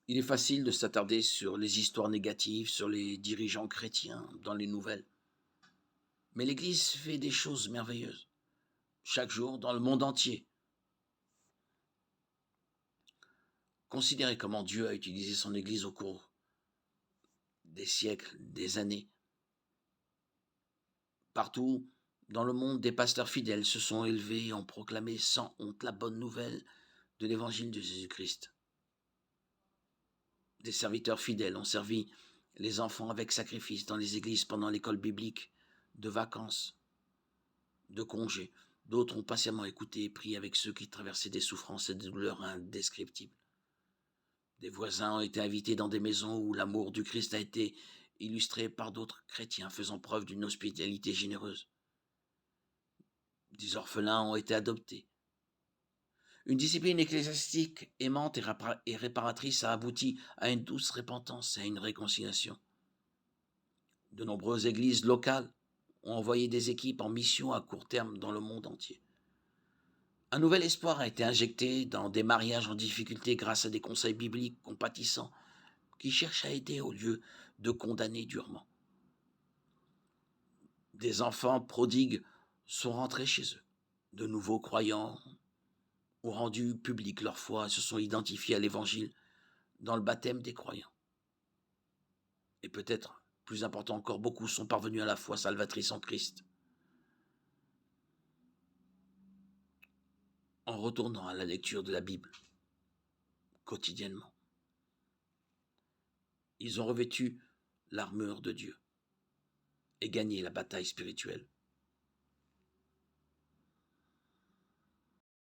Il est facile de s'attarder sur les histoires négatives, sur les dirigeants chrétiens dans les nouvelles. Mais l'Église fait des choses merveilleuses, chaque jour dans le monde entier. Considérez comment Dieu a utilisé son Église au cours des siècles, des années. Partout dans le monde, des pasteurs fidèles se sont élevés et ont proclamé sans honte la bonne nouvelle de l'évangile de Jésus-Christ. Des serviteurs fidèles ont servi les enfants avec sacrifice dans les églises pendant l'école biblique, de vacances, de congés. D'autres ont patiemment écouté et prié avec ceux qui traversaient des souffrances et des douleurs indescriptibles. Des voisins ont été invités dans des maisons où l'amour du Christ a été illustré par d'autres chrétiens faisant preuve d'une hospitalité généreuse. Des orphelins ont été adoptés. Une discipline ecclésiastique aimante et réparatrice a abouti à une douce repentance et à une réconciliation. De nombreuses églises locales ont envoyé des équipes en mission à court terme dans le monde entier. Un nouvel espoir a été injecté dans des mariages en difficulté grâce à des conseils bibliques compatissants qui cherchent à aider au lieu de condamner durement. Des enfants prodigues sont rentrés chez eux. De nouveaux croyants ont rendu publique leur foi et se sont identifiés à l'Évangile dans le baptême des croyants. Et peut-être, plus important encore, beaucoup sont parvenus à la foi salvatrice en Christ. En retournant à la lecture de la Bible quotidiennement. Ils ont revêtu l'armure de Dieu et gagné la bataille spirituelle.